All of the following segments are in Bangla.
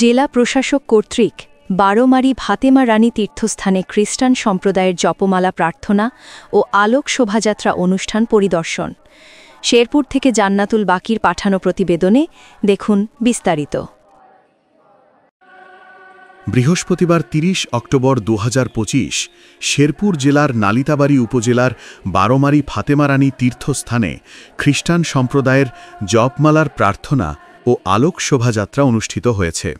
জেলা প্রশাসক কর্তৃক বারোমারি ফাতেমা রানী তীর্থস্থানে খ্রিস্টান সম্প্রদায়ের জপমালা প্রার্থনা ও আলোক শোভাযাত্রা অনুষ্ঠান পরিদর্শন। শেরপুর থেকে জান্নাতুল বাকির পাঠানো প্রতিবেদনে দেখুন বিস্তারিত। বৃহস্পতিবার ৩০ অক্টোবর ২০২৫ শেরপুর জেলার নালিতাবাড়ী উপজেলার বারোমারি ফাতেমা রানী তীর্থস্থানে খ্রিস্টান সম্প্রদায়ের জপমালার প্রার্থনা ও আলোক শোভাযাত্রা অনুষ্ঠিত হয়েছে।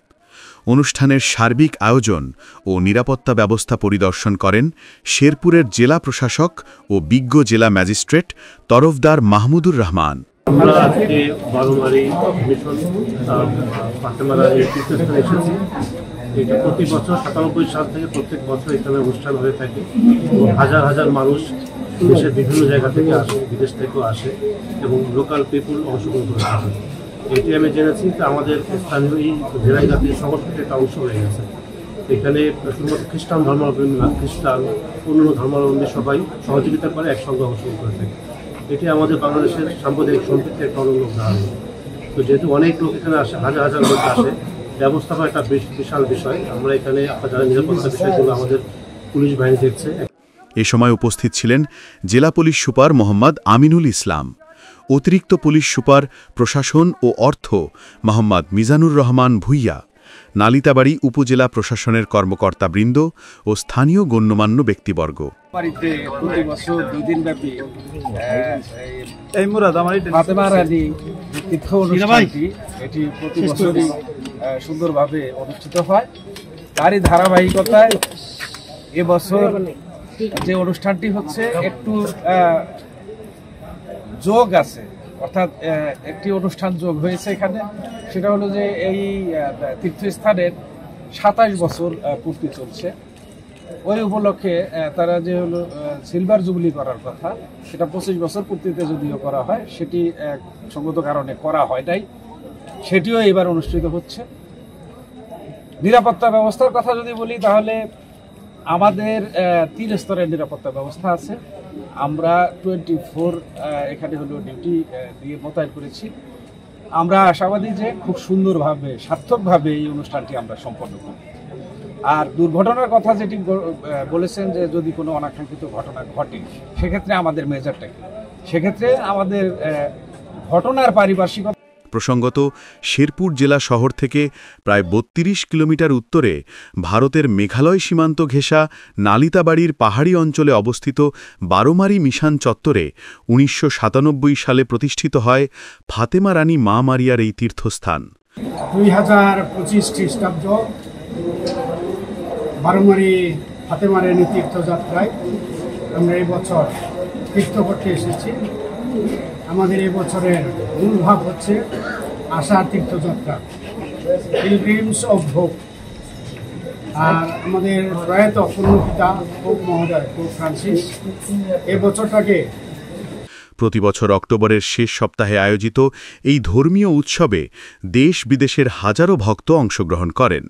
অনুষ্ঠানের সার্বিক আয়োজন ও নিরাপত্তা ব্যবস্থা পরিদর্শন করেন শেরপুরের জেলা প্রশাসক ও বিজ্ঞ জেলা ম্যাজিস্ট্রেট তরফদার মাহমুদুর রহমান। আমরা আজকে বারোমারি মিশন ফাতেমা রানী তীর্থস্থানে এসেছি। এটা প্রতি বছর ৯৭ সাল থেকে প্রত্যেক বছর এখানে অনুষ্ঠান হয়ে থাকে এবং হাজার হাজার মানুষ দেশের বিভিন্ন জায়গা থেকে আসে, বিদেশ থেকেও আসে এবং লোকাল পিপুল অংশগ্রহণ করে থাকে। এটি আমি জেনেছি যে আমাদের স্থানীয় এই জেলায় জাতীয় সংস্কৃতির একটা অংশ হয়ে গেছে। এখানে শুধুমাত্র খ্রিস্টান ধর্মাবলম্বী না, খ্রিস্টান অন্য ধর্মাবলম্বী সবাই সহযোগিতা করে একসঙ্গে অংশগ্রহণ করে থাকে। এটি আমাদের বাংলাদেশের সাম্প্রদায়িক সম্প্রীতির একটা অনন্য উদাহরণ। তো যেহেতু অনেক লোক এখানে আসে, হাজার হাজার লোক আসে, ব্যবস্থাপনা একটা বিশাল বিষয়। আমরা এখানে যারা নিরাপত্তা বিষয়গুলো আমাদের পুলিশ বাহিনী দেখছে। এ সময় উপস্থিত ছিলেন জেলা পুলিশ সুপার মোহাম্মদ আমিনুল ইসলাম, অতিরিক্ত পুলিশ সুপার প্রশাসন ও অর্থ মোহাম্মদ মিজানুর রহমান ভুইয়া, নালিতাবাড়ী উপজেলা প্রশাসনের কর্মকর্তাবৃন্দ ও স্থানীয় গণ্যমান্য ব্যক্তিবর্গ। ফাতেমা রানী তীর্থ অনুষ্ঠানটি এটি প্রতি বছরই সুন্দরভাবে অনুষ্ঠিত হয়। তারই ধারাবাহিকতায় এবছর যে অনুষ্ঠানটি হচ্ছে একটু যোগ আছে, অর্থাৎ একটি অনুষ্ঠান যোগ হয়েছে এখানে। সেটা হলো যে এই তীর্থস্থানের ২৭ বছর পূর্তি চলছে। ওই উপলক্ষে তারা যে হলো সিলভার জুবলি করার কথা, সেটা ২৫ বছর পূর্তিতে যদিও করা হয়, সেটি সঙ্গত কারণে করা হয় নাই, সেটিও এবার অনুষ্ঠিত হচ্ছে। নিরাপত্তা ব্যবস্থার কথা যদি বলি তাহলে আমাদের ৩ স্তরের নিরাপত্তা ব্যবস্থা আছে। আমরা 24 এখানে হলো ডিউটি দিয়ে মোতায়েন করেছি। আমরা আশাবাদী যে খুব সুন্দরভাবে সার্থকভাবে এই অনুষ্ঠানটি আমরা সম্পন্ন করি। আর দুর্ঘটনার কথা যেটি বলেছেন যে যদি কোনো অনাকাঙ্ক্ষিত ঘটনা ঘটে সেক্ষেত্রে আমাদের মেজারটা কি, সেক্ষেত্রে আমাদের ঘটনার পারিপার্শ্বিকতা। প্রসঙ্গত, শেরপুর জেলা শহর থেকে প্রায় ৩২ কিলোমিটার উত্তরে ভারতের মেঘালয় সীমান্ত ঘেঁষা নালিতাবাড়ীর পাহাড়ি অঞ্চলে অবস্থিত বারোমারি মিশন চত্বরে ১৯৯৭ সালে প্রতিষ্ঠিত হয় ফাতেমা রানী মা মারিয়ার এই তীর্থস্থান। ২০২৫ খ্রিস্টাব্দ বারোমারি ফাতেমা রানী তীর্থযাত্রায় আমরা এই বছর তীর্থ করতে এসেছি। আমাদের এই বছরের মূল ভাব হচ্ছে আশার তীর্থযাত্রা, পিলগ্রিমস অফ হোপ। আর আমাদের প্রয়াত পূর্ণপিতা পোপ মহোদয় পোপ ফ্রান্সিস এই বছরটাকে প্রতি বছর অক্টোবরের শেষ সপ্তাহে আয়োজিত এই ধর্মীয় উৎসবে দেশ বিদেশের হাজারো ভক্ত অংশগ্রহণ করেন।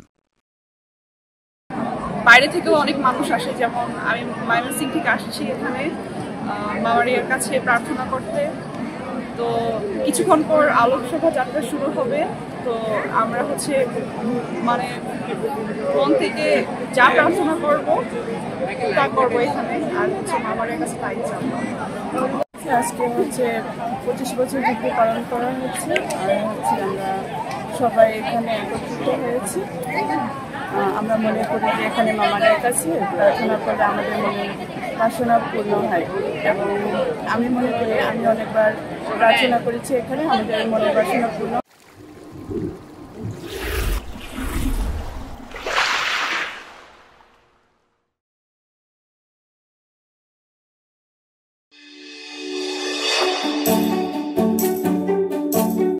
বাইরে থেকেও অনেক মানুষ আসে, যেমন আমি ময়মনসিংহ থেকে আসছি এখানে মামারিয়ার কাছে প্রার্থনা করতে। তো কিছুক্ষণ পর আলোক শোভাযাত্রা শুরু হবে। তো আমরা মানে মন থেকে যা প্রার্থনা করব তা করবো এখানে, আর মামারিয়ার কাছে তাই যাবো। আজকে 25 বছর যুদ্ধ পালন করা হচ্ছে, আর আমরা সবাই এখানে একত্রিত হয়েছি। আমরা মনে করি যে এখানে মামারিয়ার কাছে প্রার্থনা করলে আমাদের মনে বাসনা পূর্ণ হয়, এবং আমি মনে করি আমি অনেকবার প্রার্থনা করেছি এখানে, আমাদের মনের বাসনা পূর্ণ।